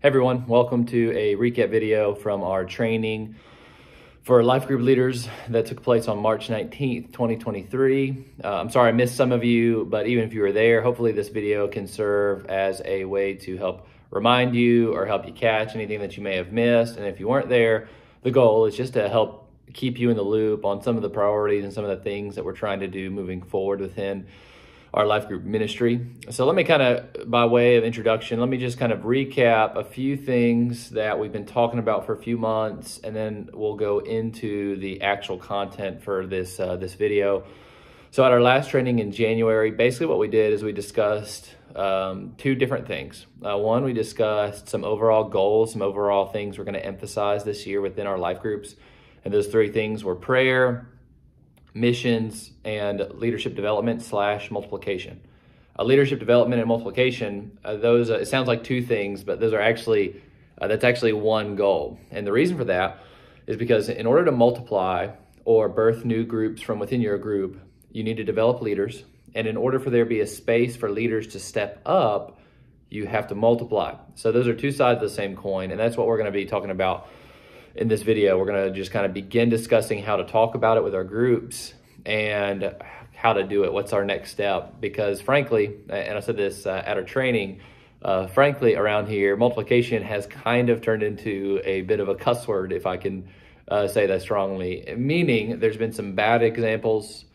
Hey everyone, welcome to a recap video from our training for life group leaders that took place on March 19th, 2023. I'm sorry I missed some of you, but even if you were there, hopefully this video can serve as a way to help remind you or help you catch anything that you may have missed. And if you weren't there, the goal is just to help keep you in the loop on some of the priorities and some of the things that we're trying to do moving forward within our life group ministry. So let me kind of, by way of introduction, let me just kind of recap a few things that we've been talking about for a few months, and then we'll go into the actual content for this video. So at our last training in January, basically what we did is we discussed two different things. One, we discussed some overall goals, some overall things we're going to emphasize this year within our life groups. And those three things were prayer, missions, and leadership development / multiplication. Leadership development and multiplication, those it sounds like two things, but those are actually that's actually one goal. And the reason for that is because in order to multiply or birth new groups from within your group, you need to develop leaders. And in order for there to be a space for leaders to step up, you have to multiply. So those are two sides of the same coin, and that's what we're going to be talking about in this video. We're going to just kind of begin discussing how to talk about it with our groups and how to do it. What's our next step? Because frankly, and I said this at our training, frankly, around here, multiplication has kind of turned into a bit of a cuss word, if I can say that strongly, meaning there's been some bad examples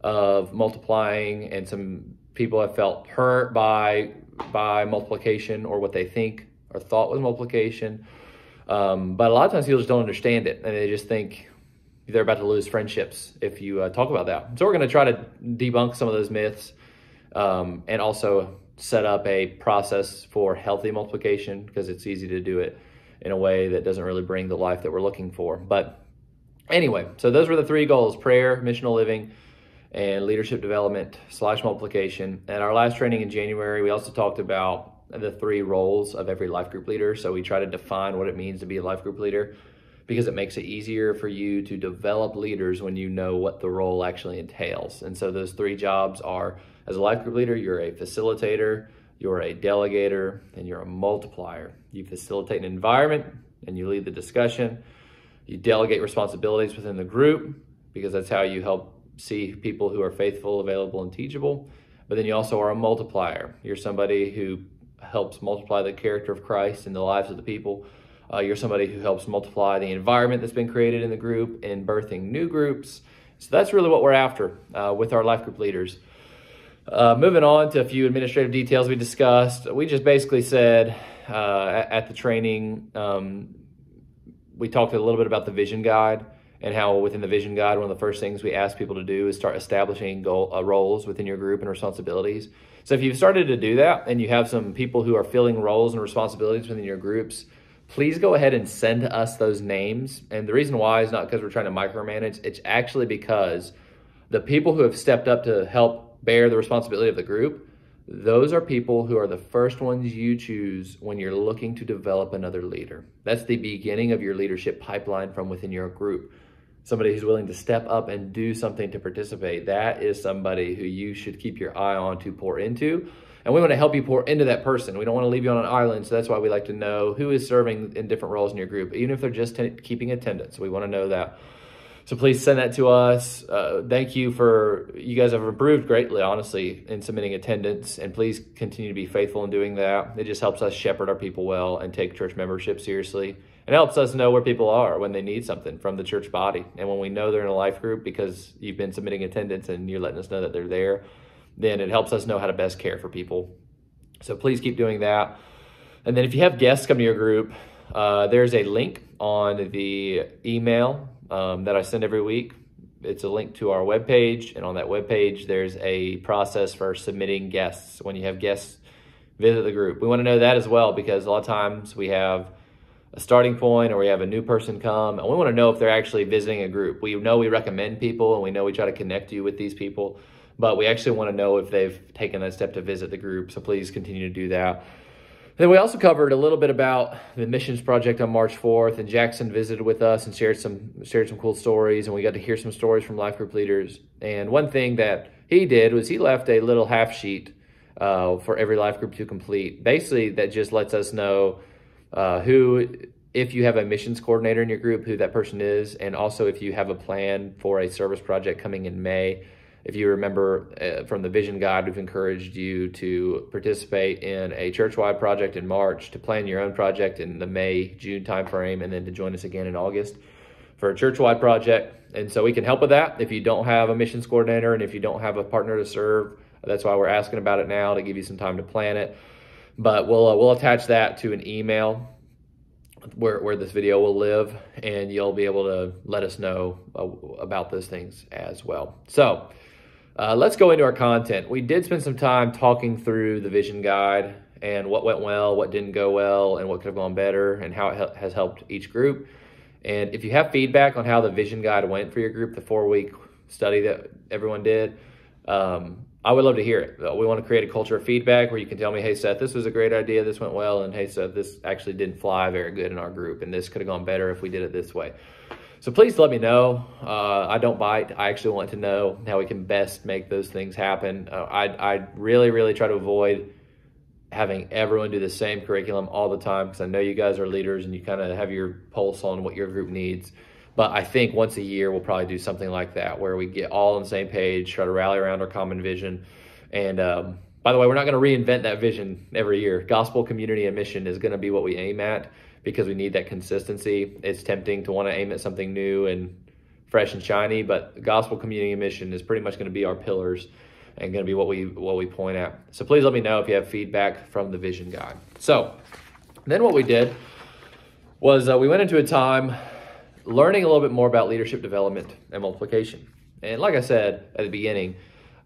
of multiplying, and some people have felt hurt by multiplication or what they think or thought was multiplication. But a lot of times people just don't understand it, and they just think they're about to lose friendships if you talk about that. So we're going to try to debunk some of those myths and also set up a process for healthy multiplication, because it's easy to do it in a way that doesn't really bring the life that we're looking for. But anyway, so those were the three goals: prayer, missional living, and leadership development / multiplication. At our last training in January, we also talked about the three roles of every life group leader. So we try to define what it means to be a life group leader, because it makes it easier for you to develop leaders when you know what the role actually entails. And so those three jobs are, as a life group leader, you're a facilitator, you're a delegator, and you're a multiplier. You facilitate an environment and you lead the discussion. You delegate responsibilities within the group, because that's how you help see people who are faithful, available, and teachable. But then you also are a multiplier. You're somebody who helps multiply the character of Christ in the lives of the people. You're somebody who helps multiply the environment that's been created in the group and birthing new groups. So that's really what we're after with our life group leaders. Moving on to a few administrative details we discussed. We just basically said at the training, we talked a little bit about the vision guide, and how within the vision guide, one of the first things we ask people to do is start establishing roles within your group and responsibilities. So if you've started to do that and you have some people who are filling roles and responsibilities within your groups, please go ahead and send us those names. And the reason why is not because we're trying to micromanage. It's actually because the people who have stepped up to help bear the responsibility of the group, those are people who are the first ones you choose when you're looking to develop another leader. That's the beginning of your leadership pipeline from within your group. Somebody who's willing to step up and do something to participate, that is somebody who you should keep your eye on to pour into. And we want to help you pour into that person. We don't want to leave you on an island, so that's why we like to know who is serving in different roles in your group, even if they're just keeping attendance. We want to know that. So please send that to us. Thank you you guys have improved greatly, honestly, in submitting attendance, and please continue to be faithful in doing that. It just helps us shepherd our people well and take church membership seriously. It helps us know where people are when they need something from the church body. And when we know they're in a life group because you've been submitting attendance and you're letting us know that they're there, then it helps us know how to best care for people. So please keep doing that. And then if you have guests come to your group, there's a link on the email that I send every week. It's a link to our webpage, and on that webpage, there's a process for submitting guests when you have guests visit the group. We want to know that as well, because a lot of times we have a starting point or we have a new person come, and we want to know if they're actually visiting a group. We know we recommend people, and we know we try to connect you with these people, but we actually want to know if they've taken that step to visit the group. So please continue to do that. Then we also covered a little bit about the missions project on March 4th, and Jackson visited with us and shared some cool stories, and we got to hear some stories from life group leaders. And one thing that he did was he left a little half sheet for every life group to complete. Basically, that just lets us know who, if you have a missions coordinator in your group, who that person is, and also if you have a plan for a service project coming in May. If you remember from the vision guide, we've encouraged you to participate in a church-wide project in March, to plan your own project in the May, June timeframe, and then to join us again in August for a church-wide project. And so we can help with that if you don't have a missions coordinator and if you don't have a partner to serve. That's why we're asking about it now, to give you some time to plan it. But we'll attach that to an email where this video will live, and you'll be able to let us know about those things as well. So let's go into our content. We did spend some time talking through the vision guide and what went well, what didn't go well, and what could have gone better, and how it has helped each group. And if you have feedback on how the vision guide went for your group, the 4-week study that everyone did, I would love to hear it. We want to create a culture of feedback where you can tell me, hey, Seth, this was a great idea, this went well, and hey, Seth, this actually didn't fly very good in our group, and this could have gone better if we did it this way. So please let me know. I don't bite. I actually want to know how we can best make those things happen. I really, really try to avoid having everyone do the same curriculum all the time, because I know you guys are leaders and you kind of have your pulse on what your group needs. But I think once a year, we'll probably do something like that, where we get all on the same page, try to rally around our common vision. And by the way, we're not going to reinvent that vision every year. Gospel, community, and mission is going to be what we aim at, because we need that consistency. It's tempting to want to aim at something new and fresh and shiny, but gospel, community, and mission is pretty much going to be our pillars and going to be what we point at. So please let me know if you have feedback from the vision guide. So then what we did was we went into a time learning a little bit more about leadership development and multiplication. And like I said at the beginning,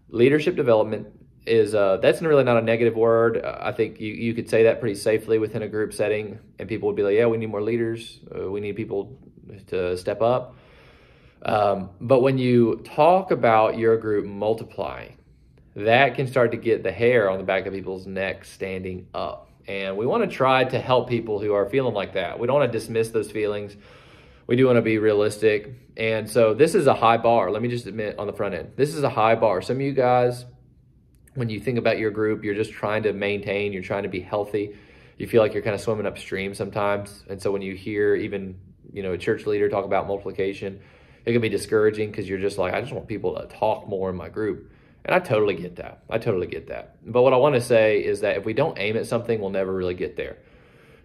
leadership development is, that's really not a negative word. I think you could say that pretty safely within a group setting, and people would be like, yeah, we need more leaders. We need people to step up. But when you talk about your group multiplying, that can start to get the hair on the back of people's necks standing up. And we want to try to help people who are feeling like that. We don't want to dismiss those feelings. We do want to be realistic. And so this is a high bar. Let me just admit on the front end, this is a high bar. Some of you guys, when you think about your group, you're just trying to maintain, you're trying to be healthy. You feel like you're kind of swimming upstream sometimes. And so when you hear even, a church leader talk about multiplication, it can be discouraging, because you're just like, I just want people to talk more in my group. And I totally get that. But what I want to say is that if we don't aim at something, we'll never really get there.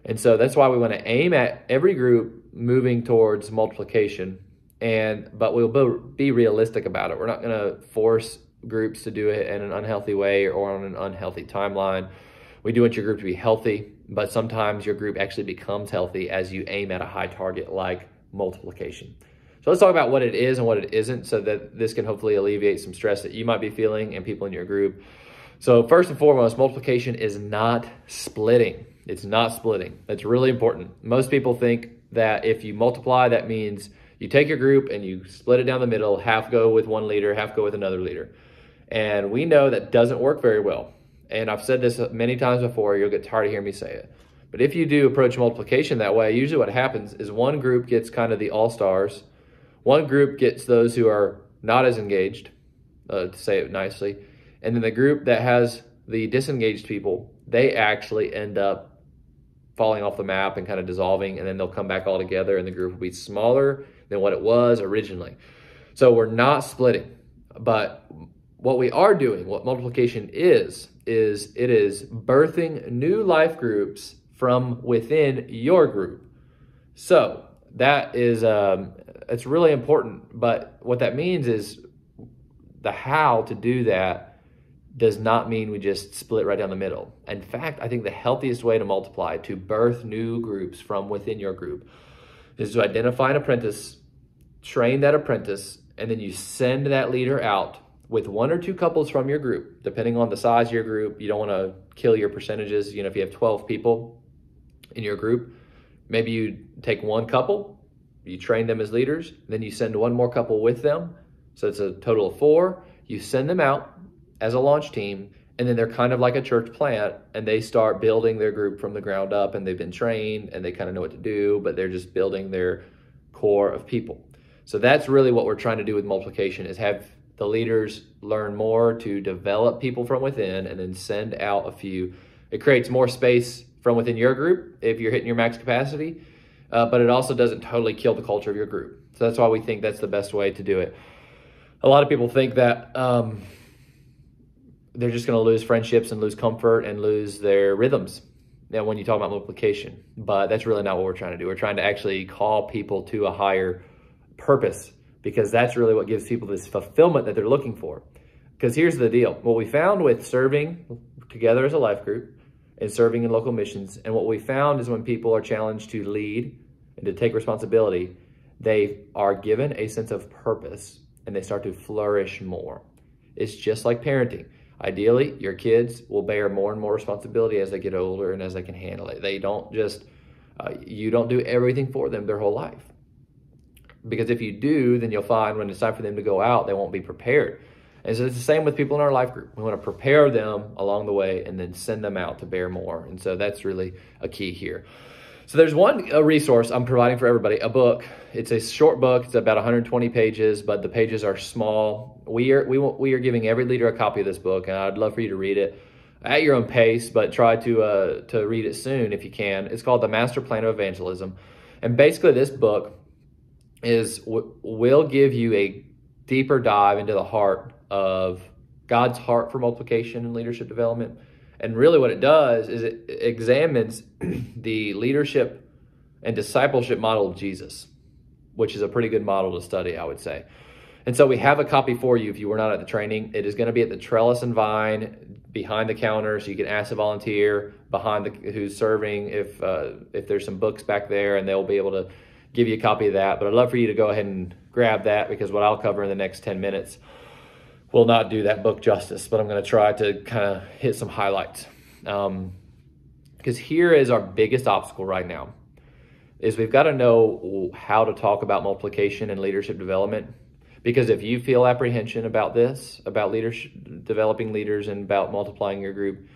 And so that's why we want to aim at every group moving towards multiplication, but we'll be realistic about it. We're not going to force groups to do it in an unhealthy way or on an unhealthy timeline. We do want your group to be healthy, but sometimes your group actually becomes healthy as you aim at a high target like multiplication. So let's talk about what it is and what it isn't, so that this can hopefully alleviate some stress that you might be feeling and people in your group. So first and foremost, multiplication is not splitting. It's not splitting. That's really important. Most people think that if you multiply, that means you take your group and you split it down the middle, half go with one leader, half go with another leader. And we know that doesn't work very well. And I've said this many times before, you'll get tired of hearing me say it. But if you do approach multiplication that way, usually what happens is one group gets kind of the all-stars. One group gets those who are not as engaged, to say it nicely. And then the group that has the disengaged people, they actually end up falling off the map and kind of dissolving, and then they'll come back all together and the group will be smaller than what it was originally. So we're not splitting, but what we are doing, what multiplication is it is birthing new life groups from within your group. So that is, it's really important, but what that means is the how to do that does not mean we just split right down the middle. In fact, I think the healthiest way to multiply, to birth new groups from within your group, is to identify an apprentice, train that apprentice, and then you send that leader out with 1 or 2 couples from your group. Depending on the size of your group, you don't want to kill your percentages. If you have 12 people in your group, maybe you take 1 couple, you train them as leaders, then you send 1 more couple with them. So it's a total of 4. You send them out as a launch team, and then they're kind of like a church plant, and they start building their group from the ground up, and they've been trained and they kind of know what to do, but they're just building their core of people. So that's really what we're trying to do with multiplication, is have the leaders learn more to develop people from within and then send out a few. It creates more space from within your group if you're hitting your max capacity, but it also doesn't totally kill the culture of your group. So that's why we think that's the best way to do it. A lot of people think that they're just going to lose friendships and lose comfort and lose their rhythms when you talk about multiplication. But that's really not what we're trying to do. We're trying to actually call people to a higher purpose, because that's really what gives people this fulfillment that they're looking for. Because here's the deal. What we found with serving together as a life group and serving in local missions, and what we found is when people are challenged to lead and to take responsibility, they are given a sense of purpose and they start to flourish more. It's just like parenting. Ideally, your kids will bear more and more responsibility as they get older and as they can handle it. They don't just, you don't do everything for them their whole life. Because if you do, then you'll find when it's time for them to go out, they won't be prepared. And so it's the same with people in our life group. We want to prepare them along the way and then send them out to bear more. And so that's really a key here. So there's a resource I'm providing for everybody, a book. It's a short book. It's about 120 pages, but the pages are small. We are giving every leader a copy of this book, and I'd love for you to read it at your own pace, but try to read it soon if you can. It's called The Master Plan of Evangelism. And basically this book will give you a deeper dive into the heart of God's heart for multiplication and leadership development. And really what it does is it examines the leadership and discipleship model of Jesus, which is a pretty good model to study, I would say. And so we have a copy for you if you were not at the training. It is going to be at the Trellis and Vine behind the counter, so you can ask a volunteer who's serving if there's some books back there, and they'll be able to give you a copy of that. But I'd love for you to go ahead and grab that, because what I'll cover in the next 10 minutes will not do that book justice, but I'm going to try to kind of hit some highlights. Because here is our biggest obstacle right now, is we've got to know how to talk about multiplication and leadership development. Because if you feel apprehension about this, about leadership, developing leaders and about multiplying your group,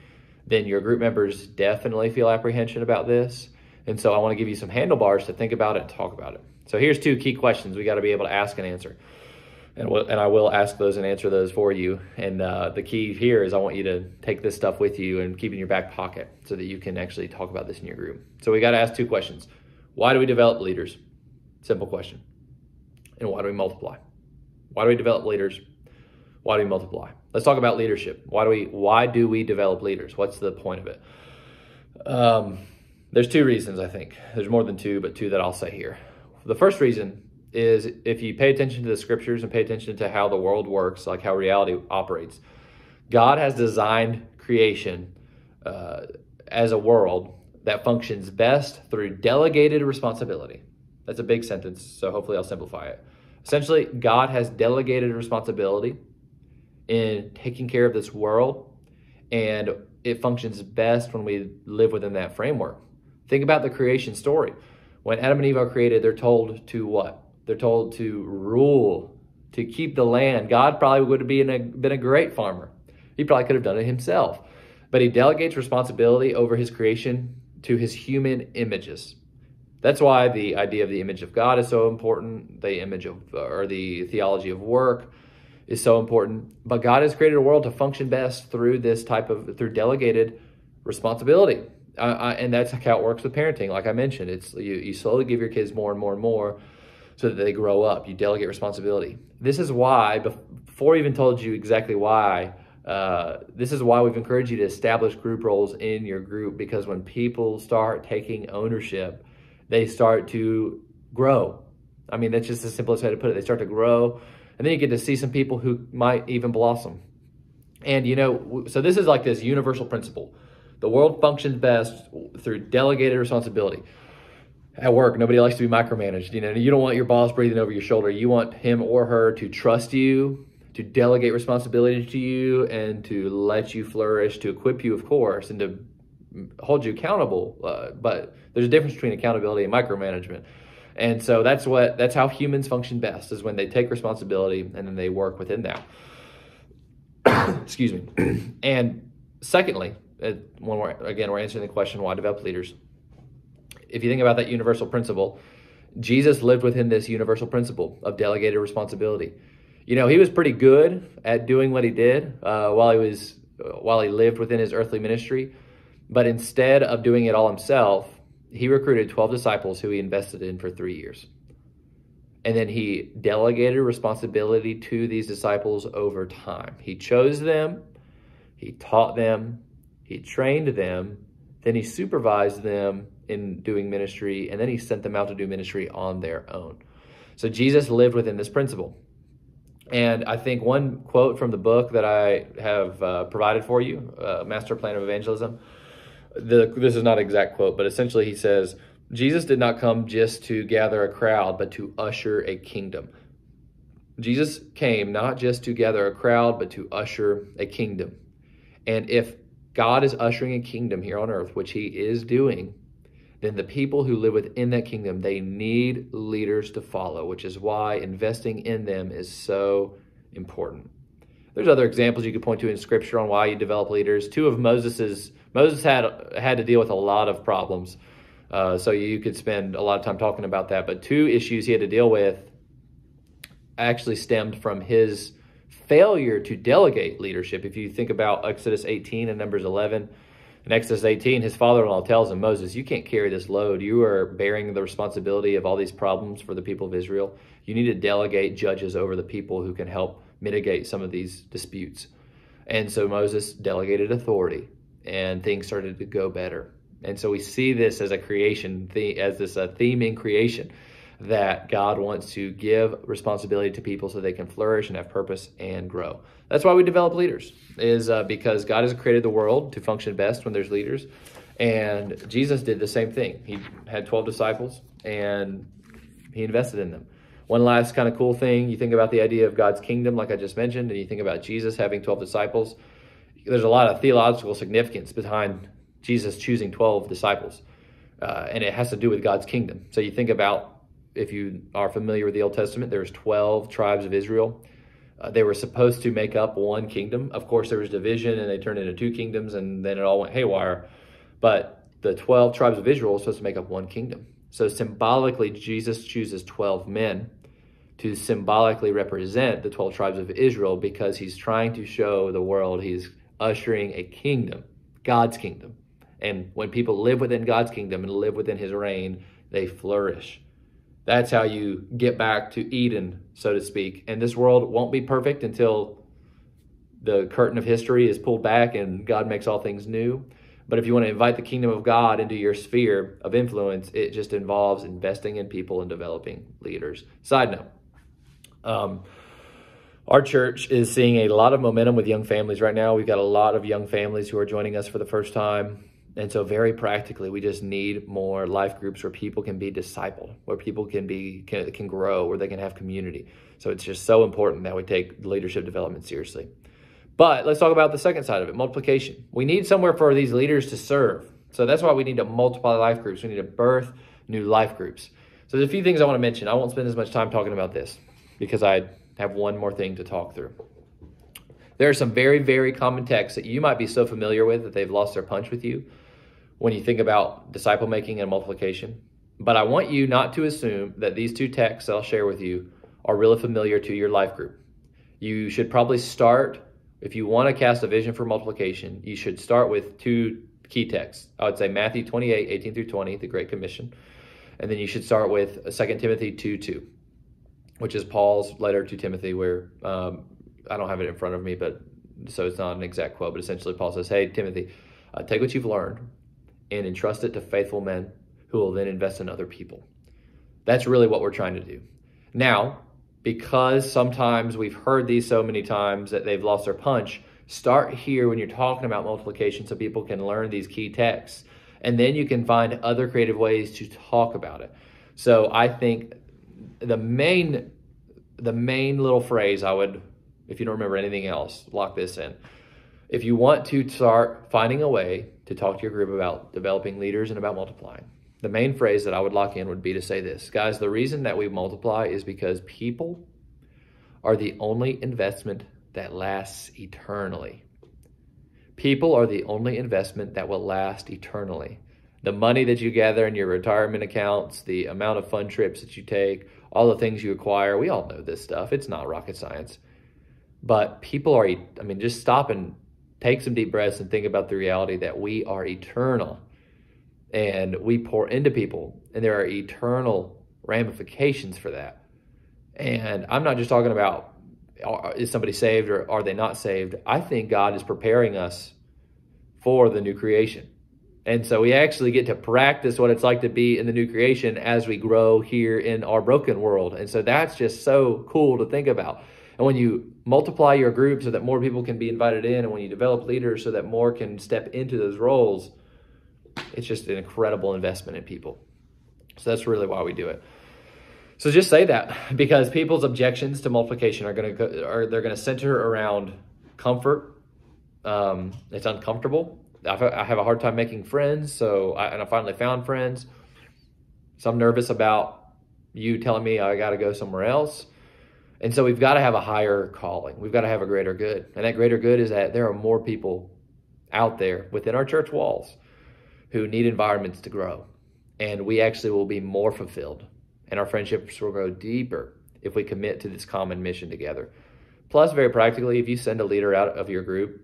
then your group members definitely feel apprehension about this. And so I want to give you some handlebars to think about it and talk about it. So here's 2 key questions we got to be able to ask and answer. And I will ask those and answer those for you. And the key here is I want you to take this stuff with you and keep it in your back pocket so that you can actually talk about this in your group. So we got to ask 2 questions. Why do we develop leaders? Simple question. And why do we multiply? Why do we develop leaders? Why do we multiply? Let's talk about leadership. Why do we develop leaders? What's the point of it? There's 2 reasons, I think. There's more than 2, but 2 that I'll say here. The first reason is if you pay attention to the scriptures and pay attention to how the world works, like how reality operates, God has designed creation as a world that functions best through delegated responsibility. That's a big sentence, so hopefully I'll simplify it. Essentially, God has delegated responsibility in taking care of this world, and it functions best when we live within that framework. Think about the creation story. When Adam and Eve are created, they're told to what? They're told to rule, to keep the land. God probably would have been a great farmer. He probably could have done it himself. But he delegates responsibility over his creation to his human images. That's why the idea of the image of God is so important. The image of, or the theology of work is so important. But God has created a world to function best through through delegated responsibility. And that's how it works with parenting. Like I mentioned, it's you slowly give your kids more and more and more so that they grow up. You delegate responsibility. This is why, before I even told you exactly why, this is why we've encouraged you to establish group roles in your group, because when people start taking ownership, they start to grow. I mean, that's just the simplest way to put it. They start to grow, and then you get to see some people who might even blossom. And, so this is like this universal principle. The world functions best through delegated responsibility. At work, nobody likes to be micromanaged. You don't want your boss breathing over your shoulder. You want him or her to trust you, to delegate responsibility to you, and to let you flourish, to equip you, of course, and to hold you accountable. But there's a difference between accountability and micromanagement. And so that's how humans function best, is when they take responsibility and then they work within that. Excuse me. And secondly, we're answering the question, why develop leaders? If you think about that universal principle, Jesus lived within this universal principle of delegated responsibility. He was pretty good at doing what he did while he lived within his earthly ministry. But instead of doing it all himself, he recruited 12 disciples who he invested in for 3 years. And then he delegated responsibility to these disciples over time. He chose them, he taught them, he trained them, then he supervised them in doing ministry, and then he sent them out to do ministry on their own. So Jesus lived within this principle. And I think one quote from the book that I have provided for you, Master Plan of Evangelism, this is not an exact quote, but essentially he says, Jesus did not come just to gather a crowd, but to usher a kingdom. Jesus came not just to gather a crowd, but to usher a kingdom. And if God is ushering a kingdom here on earth, which he is doing, then the people who live within that kingdom, they need leaders to follow, which is why investing in them is so important. There's other examples you could point to in Scripture on why you develop leaders. Moses had to deal with a lot of problems. So you could spend a lot of time talking about that. But 2 issues he had to deal with actually stemmed from his failure to delegate leadership. If you think about Exodus 18 and Numbers 11, in Exodus 18, his father-in-law tells him, Moses, you can't carry this load. You are bearing the responsibility of all these problems for the people of Israel. You need to delegate judges over the people who can help mitigate some of these disputes. And so Moses delegated authority, and things started to go better. And so we see this as a creation, as this theme in creation, that God wants to give responsibility to people so they can flourish and have purpose and grow. That's why we develop leaders, is because God has created the world to function best when there's leaders. And Jesus did the same thing. He had 12 disciples, and he invested in them. One last kind of cool thing, you think about the idea of God's kingdom, like I just mentioned, and you think about Jesus having 12 disciples. There's a lot of theological significance behind Jesus choosing 12 disciples, and it has to do with God's kingdom. So you think about, if you are familiar with the Old Testament, there's 12 tribes of Israel. They were supposed to make up one kingdom. Of course, there was division, and they turned into 2 kingdoms, and then it all went haywire. But the 12 tribes of Israel are supposed to make up one kingdom. So symbolically, Jesus chooses 12 men to symbolically represent the 12 tribes of Israel, because he's trying to show the world he's ushering a kingdom, God's kingdom. And when people live within God's kingdom and live within his reign, they flourish. That's how you get back to Eden, so to speak. And this world won't be perfect until the curtain of history is pulled back and God makes all things new. But if you want to invite the kingdom of God into your sphere of influence, it just involves investing in people and developing leaders. Side note, our church is seeing a lot of momentum with young families right now. We've got a lot of young families who are joining us for the first time. And so very practically, we just need more life groups where people can be discipled, where people can grow, where they can have community. So it's just so important that we take leadership development seriously. But let's talk about the second side of it, multiplication. We need somewhere for these leaders to serve. So that's why we need to multiply life groups. We need to birth new life groups. So there's a few things I want to mention. I won't spend as much time talking about this because I have one more thing to talk through. There are some very, very common texts that you might be so familiar with that they've lost their punch with you when you think about disciple making and multiplication. But I want you not to assume that these 2 texts I'll share with you are really familiar to your life group. You should probably start, if you want to cast a vision for multiplication, you should start with 2 key texts. I would say Matthew 28, 18 through 20, the Great Commission. And then you should start with 2 Timothy 2:2, which is Paul's letter to Timothy, where I don't have it in front of me, but so it's not an exact quote, but essentially Paul says, hey, Timothy, take what you've learned and entrust it to faithful men who will then invest in other people. That's really what we're trying to do. Now, because sometimes we've heard these so many times that they've lost their punch, start here when you're talking about multiplication so people can learn these key texts. And then you can find other creative ways to talk about it. So I think the main little phrase I would, if you don't remember anything else, lock this in. If you want to start finding a way to talk to your group about developing leaders and about multiplying, the main phrase that I would lock in would be to say this. Guys, the reason that we multiply is because people are the only investment that lasts eternally. People are the only investment that will last eternally. The money that you gather in your retirement accounts, the amount of fun trips that you take, all the things you acquire, we all know this stuff. It's not rocket science. But people are, just stop and take some deep breaths and think about the reality that we are eternal, and we pour into people, and there are eternal ramifications for that. And I'm not just talking about, is somebody saved or are they not saved? I think God is preparing us for the new creation. And so we actually get to practice what it's like to be in the new creation as we grow here in our broken world. And so that's just so cool to think about. And when you multiply your group so that more people can be invited in, and when you develop leaders so that more can step into those roles, it's just an incredible investment in people. So that's really why we do it. So just say that, because people's objections to multiplication are going to center around comfort. It's uncomfortable. I have a hard time making friends, and I finally found friends. So I'm nervous about you telling me I got to go somewhere else. And so we've got to have a higher calling. We've got to have a greater good. And that greater good is that there are more people out there within our church walls who need environments to grow. And we actually will be more fulfilled. And our friendships will grow deeper if we commit to this common mission together. Plus, very practically, if you send a leader out of your group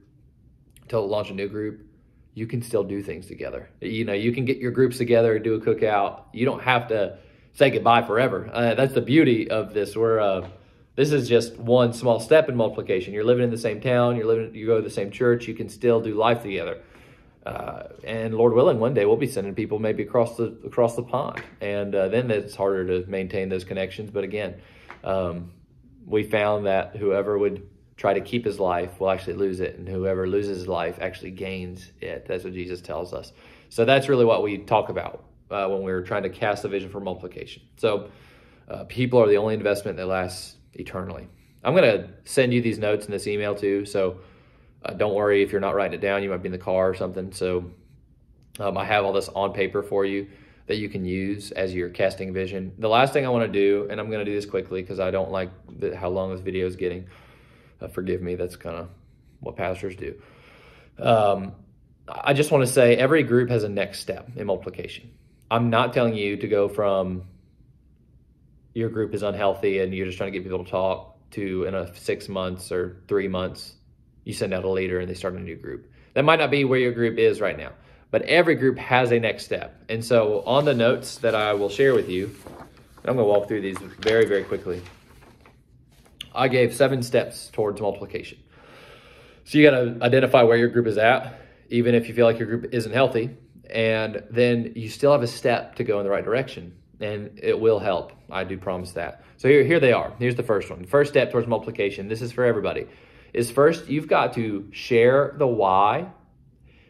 to launch a new group, you can still do things together. You can get your groups together and do a cookout. You don't have to say goodbye forever. That's the beauty of this. This is just one small step in multiplication. You're living in the same town. You go to the same church. You can still do life together. And Lord willing, one day we'll be sending people maybe across the pond. And then it's harder to maintain those connections. But again, we found that whoever would try to keep his life will actually lose it. And whoever loses his life actually gains it. That's what Jesus tells us. So that's really what we talk about when we're trying to cast a vision for multiplication. So people are the only investment that lasts eternally. I'm going to send you these notes in this email too. So don't worry if you're not writing it down. You might be in the car or something. So I have all this on paper for you that you can use as you're casting vision. The last thing I want to do, and I'm going to do this quickly because I don't like how long this video is getting. Forgive me, that's kind of what pastors do. I just want to say every group has a next step in multiplication. I'm not telling you to go from your group is unhealthy and you're just trying to get people to talk to in 6 months or 3 months, you send out a leader and they start a new group. That might not be where your group is right now, but every group has a next step. And so on the notes that I will share with you, I'm going to walk through these very, very quickly. I gave 7 steps towards multiplication. So you got to identify where your group is at, even if you feel like your group isn't healthy. And then you still have a step to go in the right direction. And it will help. I do promise that. So here they are. Here's the first one. The first step towards multiplication, this is for everybody, is first you've got to share the why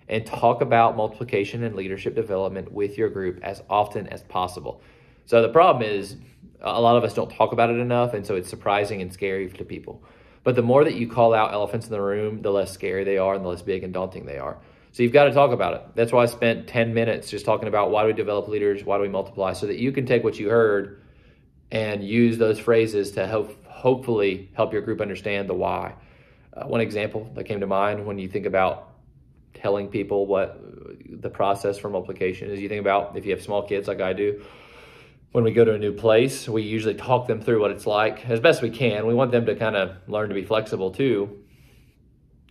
and talk about multiplication and leadership development with your group as often as possible. So the problem is a lot of us don't talk about it enough, and so it's surprising and scary to people. But the more that you call out elephants in the room, the less scary they are and the less big and daunting they are. So you've got to talk about it. That's why I spent 10 minutes just talking about why do we develop leaders, why do we multiply, so that you can take what you heard and use those phrases to hopefully help your group understand the why. One example that came to mind when you think about telling people what the process for multiplication is, you think about if you have small kids like I do, when we go to a new place, we usually talk them through what it's like as best we can. We want them to kind of learn to be flexible too.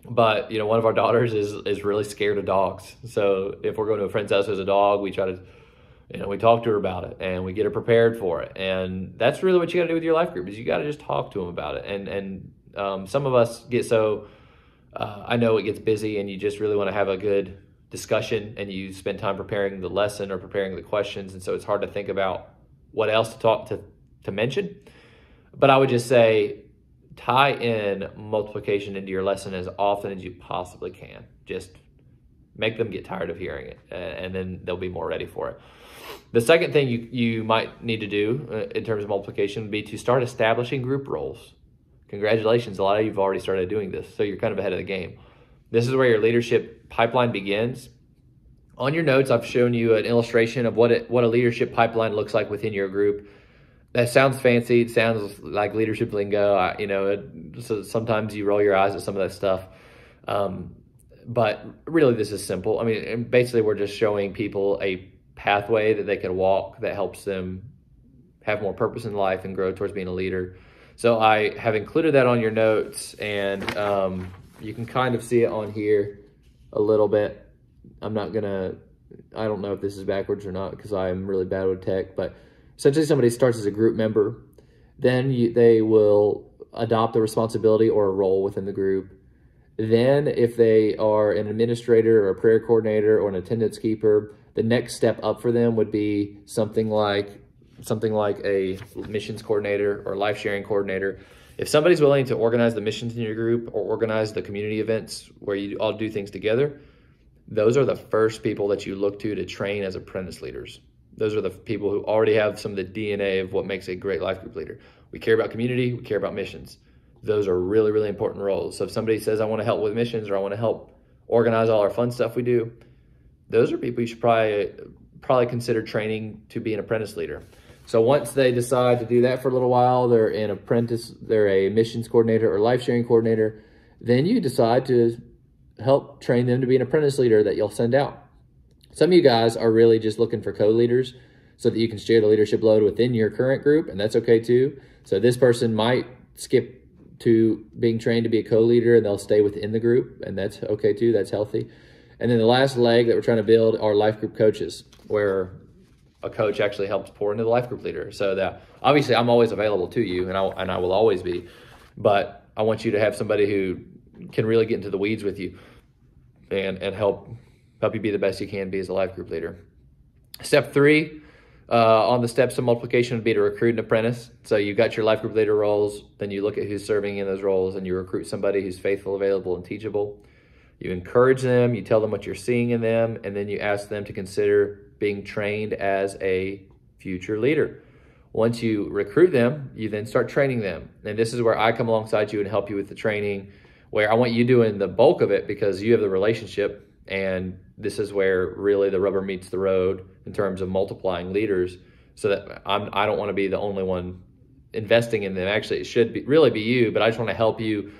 But, one of our daughters is really scared of dogs. So if we're going to a friend's house as a dog, we try to, we talk to her about it and we get her prepared for it. And that's really what you got to do with your life group is you got to just talk to them about it. And some of us get so, I know it gets busy and you just really want to have a good discussion and you spend time preparing the lesson or preparing the questions. And so it's hard to think about what else to mention. But I would just say, tie in multiplication into your lesson as often as you possibly can. Just make them get tired of hearing it, and then they'll be more ready for it. The second thing you might need to do in terms of multiplication would be to start establishing group roles. Congratulations, a lot of you have already started doing this, so you're kind of ahead of the game. This is where your leadership pipeline begins. On your notes, I've shown you an illustration of what a leadership pipeline looks like within your group. That sounds fancy. It sounds like leadership lingo. So sometimes you roll your eyes at some of that stuff. But really, this is simple. I mean, basically, we're just showing people a pathway that they can walk that helps them have more purpose in life and grow towards being a leader. So I have included that on your notes. And, You can kind of see it on here a little bit. I don't know if this is backwards or not because I'm really bad with tech, but essentially somebody starts as a group member, then they will adopt a responsibility or a role within the group. Then if they are an administrator or a prayer coordinator or an attendance keeper, the next step up for them would be something like a missions coordinator or life sharing coordinator. If somebody's willing to organize the missions in your group or organize the community events where you all do things together, those are the first people that you look to train as apprentice leaders. Those are the people who already have some of the DNA of what makes a great life group leader. We care about community, we care about missions. Those are really, really important roles. So if somebody says, I want to help with missions or I want to help organize all our fun stuff we do, those are people you should probably consider training to be an apprentice leader. So once they decide to do that for a little while, they're a missions coordinator or life sharing coordinator, then you decide to help train them to be an apprentice leader that you'll send out. Some of you guys are really just looking for co-leaders so that you can share the leadership load within your current group, and that's okay too. So this person might skip to being trained to be a co-leader and they'll stay within the group, and that's okay too, that's healthy. And then the last leg that we're trying to build are life group coaches, where a coach actually helps pour into the life group leader. So that obviously I'm always available to you, and I will always be, but I want you to have somebody who can really get into the weeds with you and help you be the best you can be as a life group leader. Step 3 on the steps of multiplication would be to recruit an apprentice. So you got your life group leader roles, then you look at who's serving in those roles and you recruit somebody who's faithful, available, and teachable. You encourage them, you tell them what you're seeing in them, and then you ask them to consider being trained as a future leader. Once you recruit them, you then start training them. And this is where I come alongside you and help you with the training, where I want you doing the bulk of it because you have the relationship, and this is where really the rubber meets the road in terms of multiplying leaders, so that I don't want to be the only one investing in them. Actually, it should really be you, but I just want to help you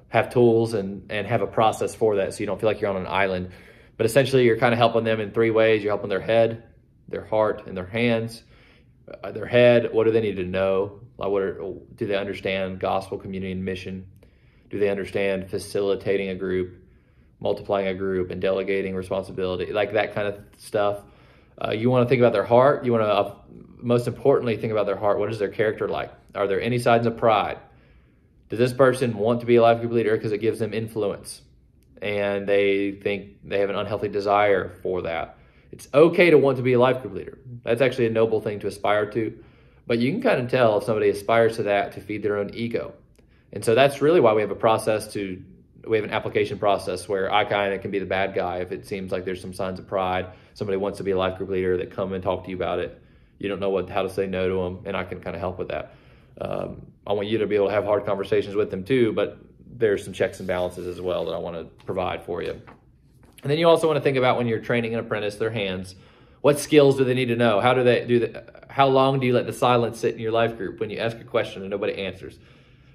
have tools and have a process for that so you don't feel like you're on an island. But essentially, you're kind of helping them in 3 ways. You're helping their head, their heart, and their hands. Their head, what do they need to know? Do they understand gospel, community, and mission? Do they understand facilitating a group, multiplying a group, and delegating responsibility, like that kind of stuff? You want to think about their heart. You want to, most importantly, think about their heart. What is their character like? Are there any signs of pride? Does this person want to be a life group leader because it gives them influence and they think they have an unhealthy desire for that? It's okay to want to be a life group leader. That's actually a noble thing to aspire to, but you can kind of tell if somebody aspires to that to feed their own ego. And so that's really why we have we have an application process where I kind of can be the bad guy if it seems like there's some signs of pride. Somebody wants to be a life group leader, that come and talk to you about it. You don't know how to say no to them, and I can kind of help with that. I want you to be able to have hard conversations with them too, but there's some checks and balances as well that I want to provide for you. And then you also want to think about, when you're training an apprentice, their hands. What skills do they need to know? How long do you let the silence sit in your life group when you ask a question and nobody answers?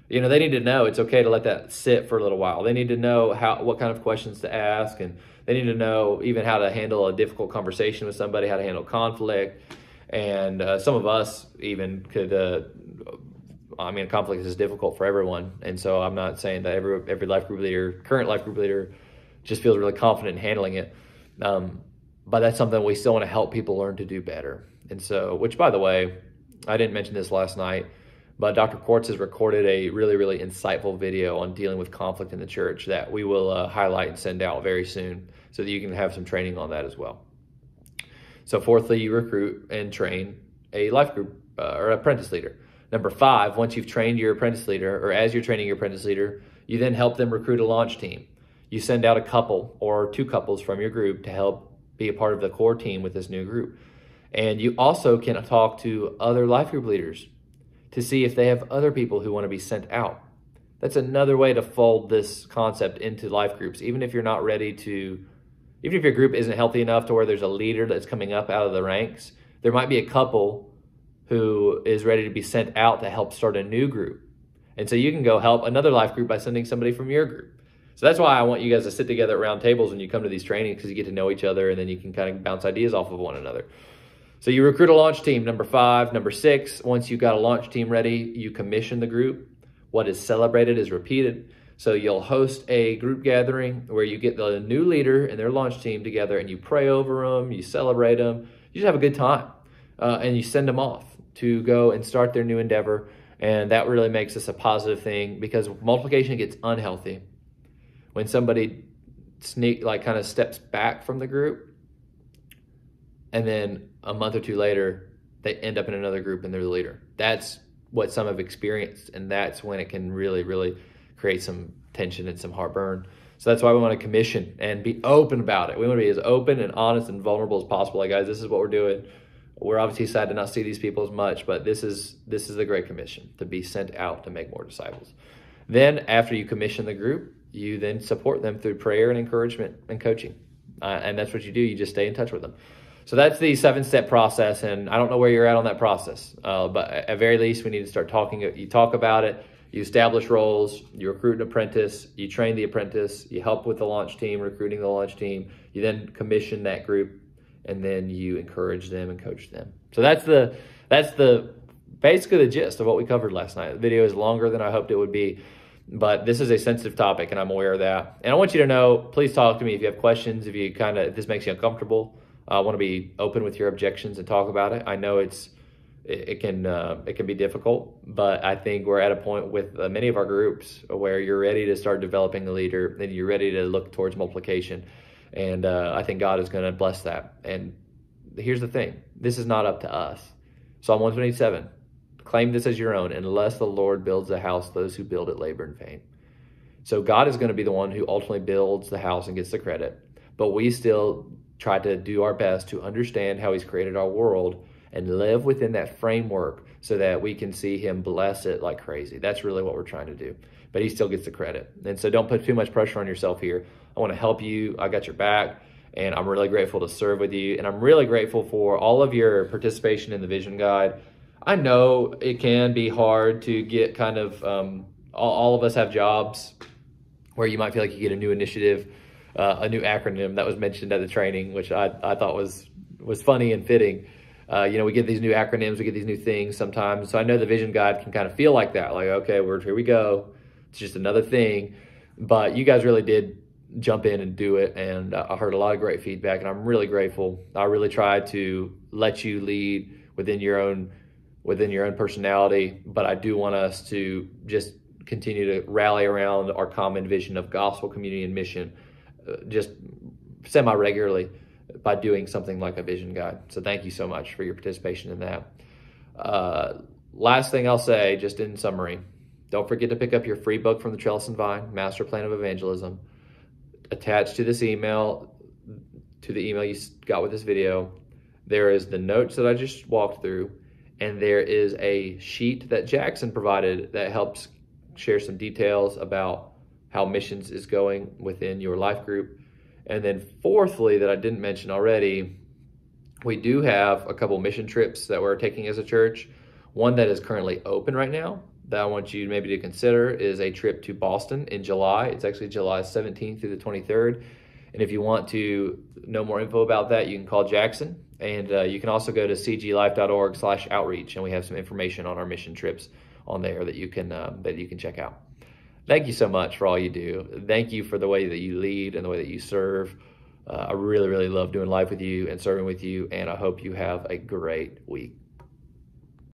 You know, they need to know it's okay to let that sit for a little while. They need to know what kind of questions to ask, and they need to know even how to handle a difficult conversation with somebody, how to handle conflict. And some of us even could, conflict is difficult for everyone. And so I'm not saying that every life group leader, current life group leader, just feels really confident in handling it. But that's something we still want to help people learn to do better. And so, which, by the way, I didn't mention this last night, but Dr. Quartz has recorded a really, really insightful video on dealing with conflict in the church that we will highlight and send out very soon so that you can have some training on that as well. So fourthly, you recruit and train a life group or apprentice leader. Number 5, once you've trained your apprentice leader, or as you're training your apprentice leader, you then help them recruit a launch team. You send out a couple or 2 couples from your group to help be a part of the core team with this new group. And you also can talk to other life group leaders to see if they have other people who want to be sent out. That's another way to fold this concept into life groups. Even if you're not ready to, even if your group isn't healthy enough to where there's a leader that's coming up out of the ranks, there might be a couple who is ready to be sent out to help start a new group. And so you can go help another life group by sending somebody from your group. So that's why I want you guys to sit together at round tables when you come to these trainings, because you get to know each other and then you can kind of bounce ideas off of one another. So you recruit a launch team, number 5. Number 6, once you've got a launch team ready, you commission the group. What is celebrated is repeated. So you'll host a group gathering where you get the new leader and their launch team together, and you pray over them, you celebrate them, you just have a good time, and you send them off to go and start their new endeavor. And that really makes this a positive thing, because multiplication gets unhealthy when somebody kind of steps back from the group, and then a month or two later, they end up in another group and they're the leader. That's what some have experienced, and that's when it can really, really create some tension and some heartburn. So that's why we want to commission and be open about it. We want to be as open and honest and vulnerable as possible. Like, guys, this is what we're doing. We're obviously sad to not see these people as much, but this is the Great Commission, to be sent out to make more disciples. Then after you commission the group, you then support them through prayer and encouragement and coaching. And that's what you do. You just stay in touch with them. So that's the 7-step process. And I don't know where you're at on that process, but at very least, we need to start talking. You talk about it. You establish roles, you recruit an apprentice, you train the apprentice, you help with the launch team, recruiting the launch team, you then commission that group, and then you encourage them and coach them. So that's basically the gist of what we covered last night. The video is longer than I hoped it would be, but this is a sensitive topic, and I'm aware of that. And I want you to know, please talk to me if you have questions, if this makes you uncomfortable. I want to be open with your objections and talk about it. I know it can be difficult, but I think we're at a point with many of our groups where you're ready to start developing a leader, and you're ready to look towards multiplication. And I think God is going to bless that. And here's the thing. This is not up to us. Psalm 127, claim this as your own. Unless the Lord builds a house, those who build it labor in vain. So God is going to be the one who ultimately builds the house and gets the credit. But we still try to do our best to understand how he's created our world and live within that framework so that we can see him bless it like crazy. That's really what we're trying to do. But he still gets the credit. And so don't put too much pressure on yourself here. I want to help you. I got your back, and I'm really grateful to serve with you. And I'm really grateful for all of your participation in the Vision Guide. I know it can be hard to get kind of, all of us have jobs where you might feel like you get a new initiative, a new acronym that was mentioned at the training, which I thought was funny and fitting. We get these new acronyms, we get these new things sometimes. So I know the Vision Guide can kind of feel like that. Like, okay, here we go. It's just another thing. But you guys really did jump in and do it. And I heard a lot of great feedback, and I'm really grateful. I really tried to let you lead within your own personality. But I do want us to just continue to rally around our common vision of gospel, community, and mission, just semi-regularly, by doing something like a Vision Guide. So thank you so much for your participation in that. Last thing I'll say, just in summary, don't forget to pick up your free book from the Trellis and Vine, Master Plan of Evangelism. Attached to this email, to the email you got with this video, there is the notes that I just walked through, and there is a sheet that Jackson provided that helps share some details about how missions is going within your life group. And then fourthly, that I didn't mention already, we do have a couple mission trips that we're taking as a church. One that is currently open right now that I want you maybe to consider is a trip to Boston in July. It's actually July 17th through the 23rd. And if you want to know more info about that, you can call Jackson. And you can also go to cglife.org/outreach, and we have some information on our mission trips on there that you can check out. Thank you so much for all you do. Thank you for the way that you lead and the way that you serve. I really, really love doing life with you and serving with you, and I hope you have a great week.